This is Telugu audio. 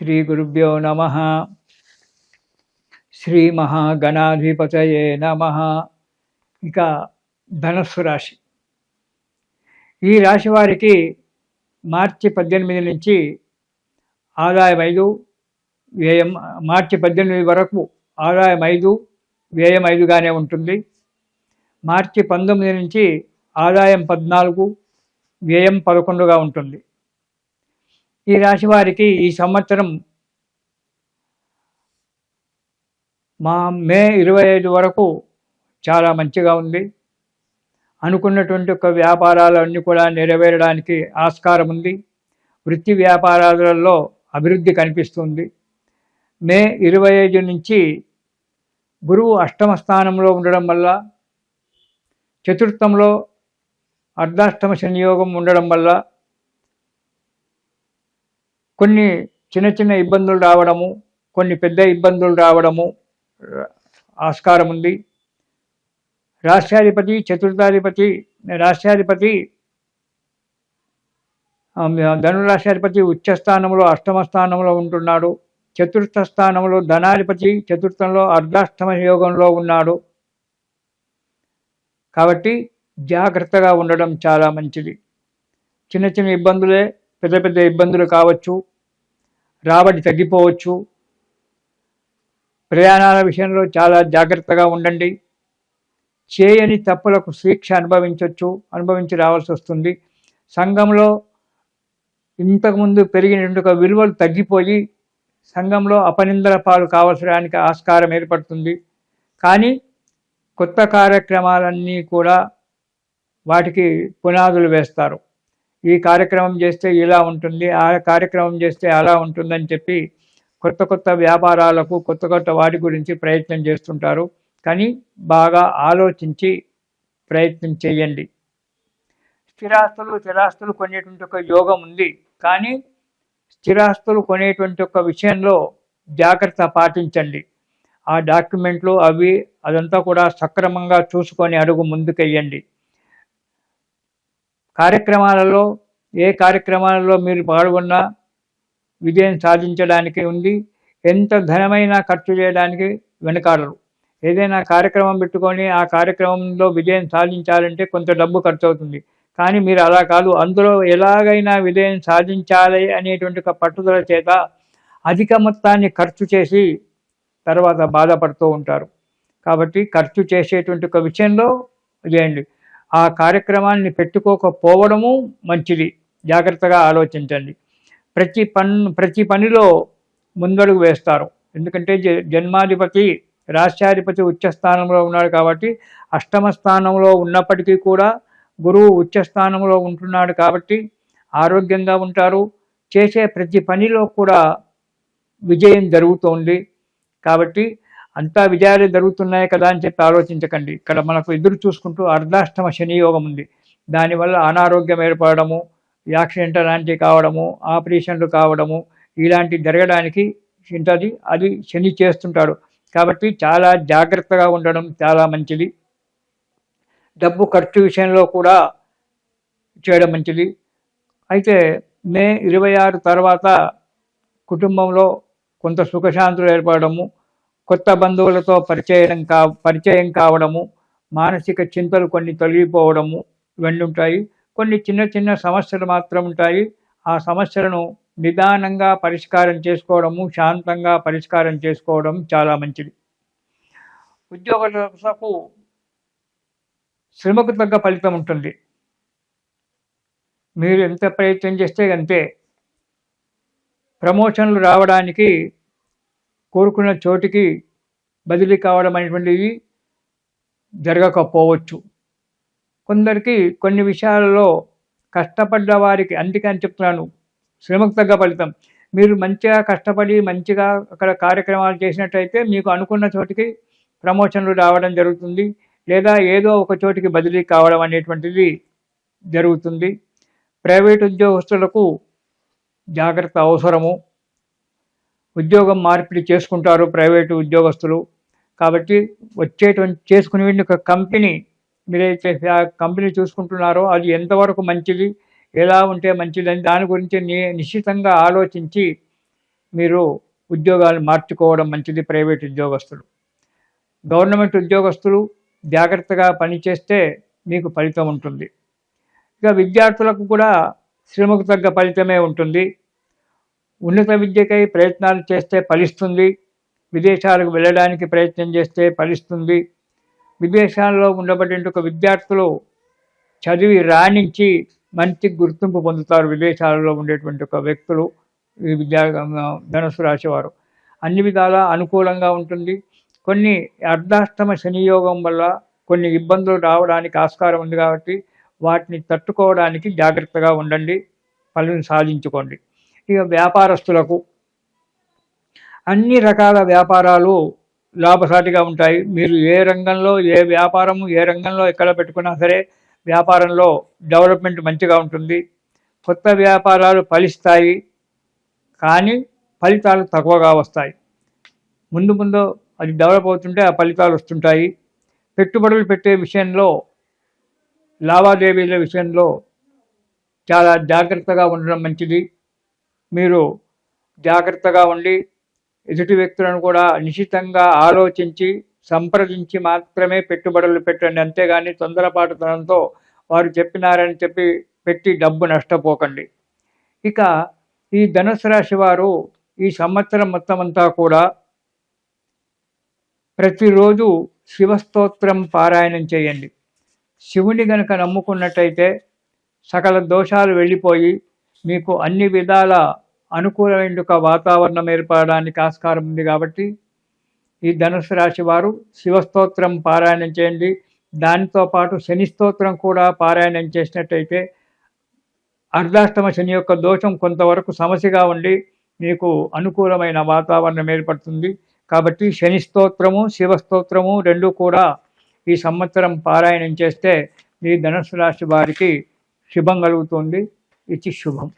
శ్రీ గురుభ్యో నమ. శ్రీ మహాగణాధిపతయే నమ. ఇక ధనస్సు రాశి. ఈ రాశి వారికి మార్చి 18 నుంచి ఆదాయం 5, వ్యయం మార్చి 18 వరకు ఆదాయం 5, వ్యయం 5గానే ఉంటుంది. మార్చి 19 నుంచి ఆదాయం 14, వ్యయం 11గా ఉంటుంది. ఈ రాశి వారికి ఈ సంవత్సరం మే 25 వరకు చాలా మంచిగా ఉంది. అనుకున్నటువంటి ఒక వ్యాపారాలన్నీ కూడా నెరవేరడానికి ఆస్కారం ఉంది. వృత్తి వ్యాపారాలలో అభివృద్ధి కనిపిస్తుంది. మే 25 నుంచి గురువు అష్టమ స్థానంలో ఉండడం వల్ల, చతుర్థంలో అర్ధాష్టమ సంయోగం ఉండడం వల్ల కొన్ని చిన్న చిన్న ఇబ్బందులు రావడము, కొన్ని పెద్ద ఇబ్బందులు రావడము ఆస్కారం ఉంది. రాష్ట్రాధిపతి, చతుర్థాధిపతి, రాష్ట్రాధిపతి ధనురాష్ట్రాధిపతి ఉచ్చస్థానంలో అష్టమ స్థానంలో ఉంటున్నాడు. చతుర్థ స్థానంలో ధనాధిపతి చతుర్థంలో అర్ధాష్టమ యోగంలో ఉన్నాడు. కాబట్టి జాగ్రత్తగా ఉండడం చాలా మంచిది. చిన్న చిన్న ఇబ్బందులే పెద్ద పెద్ద ఇబ్బందులు కావచ్చు. రాబడి తగ్గిపోవచ్చు. ప్రయాణాల విషయంలో చాలా జాగ్రత్తగా ఉండండి. చేయని తప్పులకు శిక్ష అనుభవించి రావాల్సి వస్తుంది. సంఘంలో ఇంతకుముందు పెరిగినటువంటి విలువలు తగ్గిపోయి సంఘంలో అపనిందల పాలు కావాల్సడానికి ఆస్కారం ఏర్పడుతుంది. కానీ కొత్త కార్యక్రమాలన్నీ కూడా వాటికి పునాదులు వేస్తారు. ఈ కార్యక్రమం చేస్తే ఇలా ఉంటుంది, ఆ కార్యక్రమం చేస్తే అలా ఉంటుందని చెప్పి కొత్త కొత్త వ్యాపారాలకు కొత్త కొత్త వాటి గురించి ప్రయత్నం చేస్తుంటారు. కానీ బాగా ఆలోచించి ప్రయత్నం చేయండి. స్థిరాస్తులు కొనేటువంటి ఒక యోగం ఉంది. కానీ స్థిరాస్తులు కొనేటువంటి ఒక విషయంలో జాగ్రత్త పాటించండి. ఆ డాక్యుమెంట్లు అదంతా కూడా సక్రమంగా చూసుకొని అడుగు ముందుకెయ్యండి. ఏ కార్యక్రమాలలో మీరు పాల్గొన్నా విజయం సాధించడానికి ఉంది. ఎంత ధనమైనా ఖర్చు చేయడానికి వెనకాడరు. ఏదైనా కార్యక్రమం పెట్టుకొని ఆ కార్యక్రమంలో విజయం సాధించాలంటే కొంత డబ్బు ఖర్చు అవుతుంది. కానీ మీరు అలా కాదు, అందులో ఎలాగైనా విజయం సాధించాలి అనేటువంటి ఒక పట్టుదల చేత అధిక మొత్తాన్ని ఖర్చు చేసి తర్వాత బాధపడుతూ ఉంటారు. కాబట్టి ఖర్చు చేసేటువంటి ఒక విషయంలో చేయండి. ఆ కార్యక్రమాన్ని పెట్టుకోకపోవడము మంచిది. జాగ్రత్తగా ఆలోచించండి. ప్రతి పనిలో ముందడుగు వేస్తారు. ఎందుకంటే జన్మాధిపతి రాష్ట్రాధిపతి ఉచ్చస్థానంలో ఉన్నాడు కాబట్టి, అష్టమ స్థానంలో ఉన్నప్పటికీ కూడా గురువు ఉచ్చస్థానంలో ఉంటున్నాడు కాబట్టి ఆరోగ్యంగా ఉంటారు. చేసే ప్రతి పనిలో కూడా విజయం జరుగుతోంది. కాబట్టి అంతా విజయాలు జరుగుతున్నాయి కదా అని చెప్పి ఆలోచించకండి. ఇక్కడ మనకు ఎదురు చూసుకుంటూ అర్ధాష్టమ శని యోగం ఉంది. దానివల్ల అనారోగ్యం ఏర్పడము, యాక్సిడెంట్ లాంటివి కావడము, ఆపరేషన్లు కావడము ఇలాంటివి జరగడానికి ఉంటుంది. అది శని చేస్తుంటాడు. కాబట్టి చాలా జాగ్రత్తగా ఉండడం చాలా మంచిది. డబ్బు ఖర్చు విషయంలో కూడా చేయడం మంచిది. అయితే మే 26 తర్వాత కుటుంబంలో కొంత సుఖశాంతులు ఏర్పడము, కొత్త బంధువులతో పరిచయం కావడము, మానసిక చింతలు కొన్ని తొలగిపోవడము ఇవన్నీ ఉంటాయి. కొన్ని చిన్న చిన్న సమస్యలు మాత్రం ఉంటాయి. ఆ సమస్యలను నిదానంగా పరిష్కారం చేసుకోవడము, శాంతంగా పరిష్కారం చేసుకోవడం చాలా మంచిది. ఉద్యోగులకు శ్రమకు తగ్గ ఫలితం ఉంటుంది. మీరు ఎంత ప్రయత్నం చేస్తే అంతే. ప్రమోషన్లు రావడానికి, కోరుకున్న చోటికి బదిలీ కావడం అనేటువంటివి జరగకపోవచ్చు. కొందరికి కొన్ని విషయాలలో కష్టపడ్డ వారికి, అందుకని చెప్తున్నాను, శ్రమకు తగ్గ ఫలితం. మీరు మంచిగా కష్టపడి మంచిగా అక్కడ కార్యక్రమాలు చేసినట్టయితే మీకు అనుకున్న చోటికి ప్రమోషన్లు రావడం జరుగుతుంది. లేదా ఏదో ఒక చోటికి బదిలీ కావడం అనేటువంటిది జరుగుతుంది. ప్రైవేట్ ఉద్యోగస్తులకు జాగ్రత్త అవసరము. ఉద్యోగం మార్పిడి చేసుకుంటారు ప్రైవేటు ఉద్యోగస్తులు. కాబట్టి చేసుకునే ఒక కంపెనీ, మీరైతే ఆ కంపెనీ చూసుకుంటున్నారో అది ఎంతవరకు మంచిది, ఎలా ఉంటే మంచిదని దాని గురించి నిశ్చితంగా ఆలోచించి మీరు ఉద్యోగాలు మార్చుకోవడం మంచిది. ప్రైవేట్ ఉద్యోగస్తులు, గవర్నమెంట్ ఉద్యోగస్తులు జాగ్రత్తగా పనిచేస్తే మీకు ఫలితం ఉంటుంది. ఇక విద్యార్థులకు కూడా శ్రమకు తగ్గ ఫలితమే ఉంటుంది. ఉన్నత విద్యకై ప్రయత్నాలు చేస్తే ఫలిస్తుంది. విదేశాలకు వెళ్ళడానికి ప్రయత్నం చేస్తే ఫలిస్తుంది. విదేశాల్లో ఉండబడిన విద్యార్థులు చదివి రాణించి మంచి గుర్తింపు పొందుతారు. విదేశాలలో ఉండేటువంటి ఒక వ్యక్తులు ఈ ధనుసు రాశి వారు అన్ని విధాలా అనుకూలంగా ఉంటుంది. కొన్ని అర్ధాష్టమ శనియోగం వల్ల కొన్ని ఇబ్బందులు రావడానికి ఆస్కారం ఉంది కాబట్టి వాటిని తట్టుకోవడానికి జాగ్రత్తగా ఉండండి, పనులను సాధించుకోండి. ఇక వ్యాపారస్తులకు అన్ని రకాల వ్యాపారాలు లాభసాటిగా ఉంటాయి. మీరు ఏ రంగంలో ఏ వ్యాపారము ఏ రంగంలో ఎక్కడ పెట్టుకున్నా సరే వ్యాపారంలో డెవలప్మెంట్ మంచిగా ఉంటుంది. కొత్త వ్యాపారాలు ఫలిస్తాయి, కానీ ఫలితాలు తక్కువగా వస్తాయి. ముందు ముందు అది డెవలప్ అవుతుంటే ఆ ఫలితాలు వస్తుంటాయి. పెట్టుబడులు పెట్టే విషయంలో, లావాదేవీల విషయంలో చాలా జాగ్రత్తగా ఉండడం మంచిది. మీరు జాగ్రత్తగా ఉండి ఎదుటి వ్యక్తులను కూడా నిశితంగా ఆలోచించి సంప్రదించి మాత్రమే పెట్టుబడులు పెట్టండి. అంతేగాని తొందరపాటుతనంతో వారు చెప్పినారని చెప్పి పెట్టి డబ్బు నష్టపోకండి. ఇక ఈ ధనుసు రాశి వారు ఈ సంవత్సరం మొత్తం అంతా కూడా ప్రతిరోజు శివస్తోత్రం పారాయణం చేయండి. శివుని గనక నమ్ముకున్నట్టయితే సకల దోషాలు వెళ్ళిపోయి మీకు అన్ని విధాల అనుకూలమైన వాతావరణం ఏర్పడడానికి ఆస్కారం ఉంది. కాబట్టి ఈ ధనుసు రాశి వారు శివస్తోత్రం పారాయణం చేయండి. దానితో పాటు శని స్తోత్రం కూడా పారాయణం చేసినట్టయితే అర్ధాష్టమ శని యొక్క దోషం కొంతవరకు సమస్యగా ఉండి మీకు అనుకూలమైన వాతావరణం ఏర్పడుతుంది. కాబట్టి శని స్తోత్రము శివస్తోత్రము రెండు కూడా ఈ సంవత్సరం పారాయణం చేస్తే ఈ ధనుసు రాశి వారికి శుభం కలుగుతుంది. ఇది శుభం.